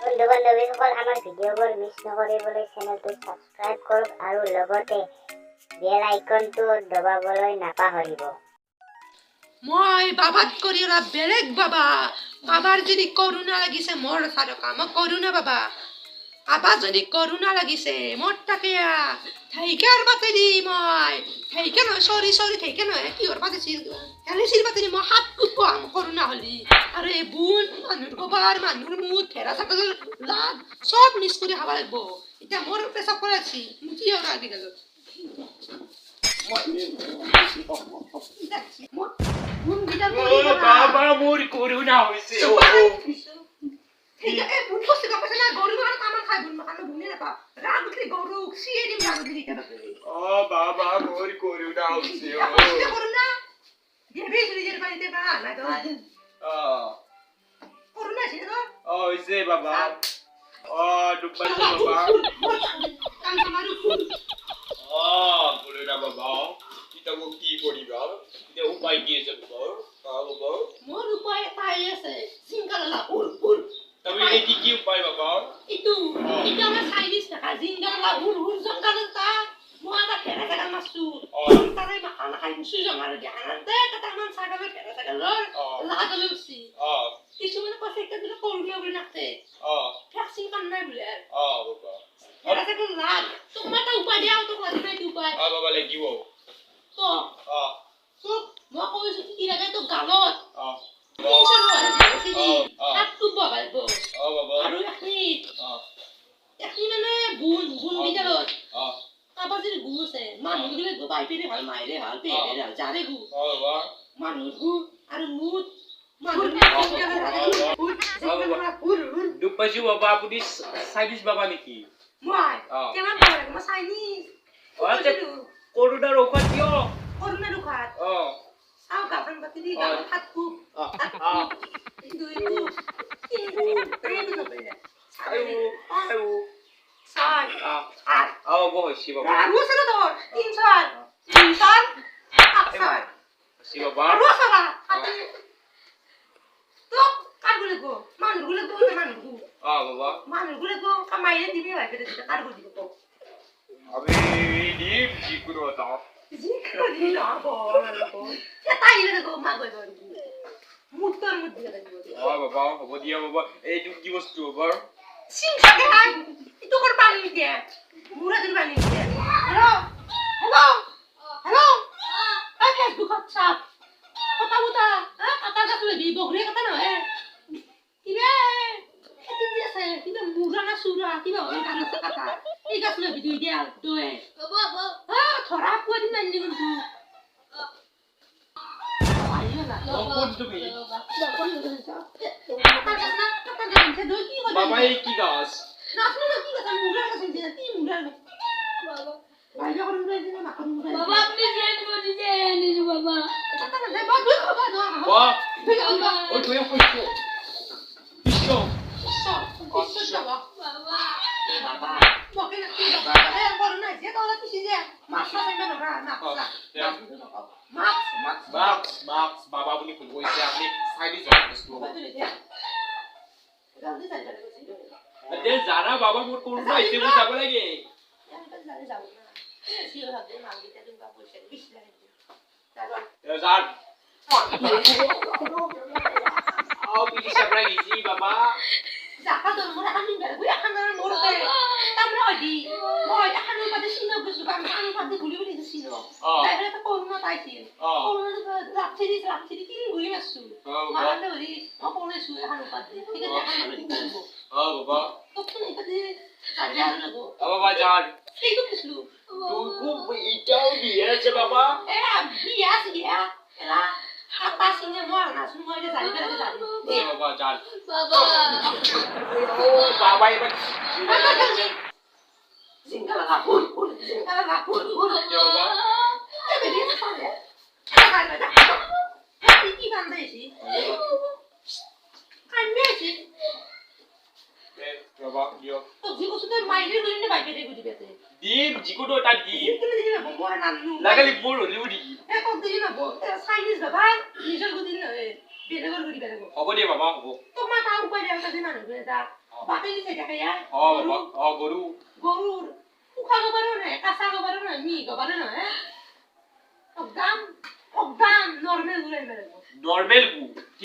বন্ধু বান্ধৱীসকল আমাৰ ভিডিঅ'বোৰ মিছ নকৰিবলৈ চেনেলটো ছাবস্ক্ৰাইব কৰক আৰু লগতে বেল আইকনটো দবাবলৈ নাপাহৰিব। মই বাবাত কৰি ওলা বেলেগ বাবাৰ যদি কৰোণা লাগিছে মোৰ চাৰকা মই কৰোণা বাবা আবাৰ যদি কৰোণা লাগিছে মোৰ তাকে ঠাইকাৰ পাতেদি মই ঠাইকে নহয় চৰি ঠাইকে নহয় কিহৰ পাতিছিল হেলিছিল পাতেদি মই হাত কুকুৱাম কৰোণা হ'লি আৰু এই বুন মানুহৰ গোবৰ মানুহৰ মুঠ ফেৰা চাকলৰ লাগ চব মিছ কৰি খাব লাগিব এতিয়া মোৰ পেচাব কৰা আছি মুঠি আৰু আজিকালি বাবা মোৰ কৰোণা হৈছে এই বুন কষ্ট কাপছে না গৰু মাৰ কাম খাই বুন মাৰ বুনে না ৰাত উঠলি গৰু সিয়ে দিম ৰাত উঠলি কেন বাবা মোৰ কৰোণা হৈছে কৰোনা দেবে ফ্ৰিজেৰ পানিতে বা না তো কৰোনা ছিল তো হৈছে বাবা ডুবাইছে বাবা কাম তোমাৰ কৰোণা বাবা এটা মোক কি কৰিবা এটা উপায় কি আছে বাবা মোর উপায় তাই আছে সিঙ্গালা উর তুমি এটি কি উপায় বাবা itu আমার সাইনিস টাকা জিঙ্গালা উর জঙ্গালতা মোয়াটা ফেরা টাকা মাসু তারে মাখানা খাই মুসু জঙ্গাল জানাতে কাটামান সাগালে ফেরা টাকা লর লাগালুছি কিছুমানে কইছে একটা দিলে করুনা বলে নাতে ভ্যাকসিন কাম নাই বলে বাবা ফেরা টাকা লাগ তোমারটা উপায় দাও তো কাজ নাই উপায় বাবা লাগিব তো মই কইছো কি লাগে তো গালত আৰু এখন মানে বুন বিদ্যালয়ত আবার যদি গু আছে মানুষগুলো গোবাই পেরে ভাল মাইরে ভাল পেরে ভাল জারে গু মানুষ গু আর মুত ডুবাইছো বাবা আপুনি চাইনিজ বাবা নেকি মই কেমন পারে মই চাইনিজ কৰোণাৰ ঔষধ দিয় করোনা রুখাত চাও গাবন বাতি দি গাবন হাত খুব দুই বহিছি বাবা আৰু আছে না তোৰ 3 সাল 3 সাল 8 সাল বাবা আৰু আছে না তো কাটগুলো গো মানুষগুলো গো মানুষগু বাবা মানুষগুলো গো কামাইলে দিবি ভাই পেতে দিতে কাটগুলো দিব তো আমি ডিপ জিকুরো দাও জিকুরো দি না গো এ তাইলে গো মা গো মুত্তর মুত দিয়ে দিব বাবা হব দিয়া বাবা এইটো কি বস্তু বাবা সিংসাকে হাই ইতো কর পানি দিয়ে মুরা দিন পানি দিয়ে হ্যালো হ্যালো হ্যালো আই ফেসবুক হোয়াটসঅ্যাপ কথা বুতা কথা কাটলে বি বগরে কথা না হে কিবে এতি দিছে কিবে মুরা না সুরা কিবে ওই কানে কথা এই গাছলে ভিডিও দিয়া দয়ে বাবা থরা পুয়া দিন আনি কিন্তু বাবা এই কি গাছ না আপনি কি কথা মুরা কাছে দিয়ে কি মুরা বাবা বাইরে করে মুরা দিনা না করে মুরা বাবা আপনি জেন বলি যে নিজ বাবা কথা না বাবা দুই খাবা দাও বাবা ওই তুই কইছো বিশ্ব বাবা এ বাবা বকে না কি বাবা এ বড় না যে তোরা কি যে মাছটা পাইবে না না মাক্স বাবা বুলি কইছে আপনি চাইনিজ বস্তু দে যারা বাবা মোর করুণা হইছে মু যাব লাগে যার পিছি সাবরা গেছি বাবা জাকা তো মোর আনি গেল বুয়া খানার মোরতে আমরা ওদি মই খানার পাতে সিনো গসু বাম খানার পাতে গুলি গুলি সিনো তাইলে তো করোনা পাইছি করোনা রাখছি কি গুলি মাসু মারলে ওরি অপনে শুয়ে খানার পাতে ঠিক আছে খানার করব বাবা তো তুমি পাতে সাজা লাগো বাবা যান এই তো কিসলু খুব ইটাও দিয়েছে বাবা এ বিয়া সিয়া এলা হাতা সিনে মোর না শুন মইলে জানি বেলা জানি বাবা যান বাবা ও বাবা এবার সিঙ্গালা রাখুন সিঙ্গালা রাখুন বাবা এবে দিয়ে পারে কি বান্ধাইছি কান্নেছি বাবা দিও তো জিগো সুতে মাইরে লইনে বাইকে দেই গুদি বেতে ডিপ জিকুটো তা ডিপ তুমি দিনা বড় নানু লাগালি বড় লিউডি এ কত দিনা বড় চাইনিজ বাবা নিজের গুদি না বেলেগর গুদি বেলেগর হব দে বাবা হব তোমার তা উপায় একটা দিন আনবে দা বাপে দিছে দেখে ইয়া গরু গরুর উখা গবারও নয় কাঁচা গবারও নয় মি গবারও নয় একদম নর্মেল গুলাই মেরে নরমাল গু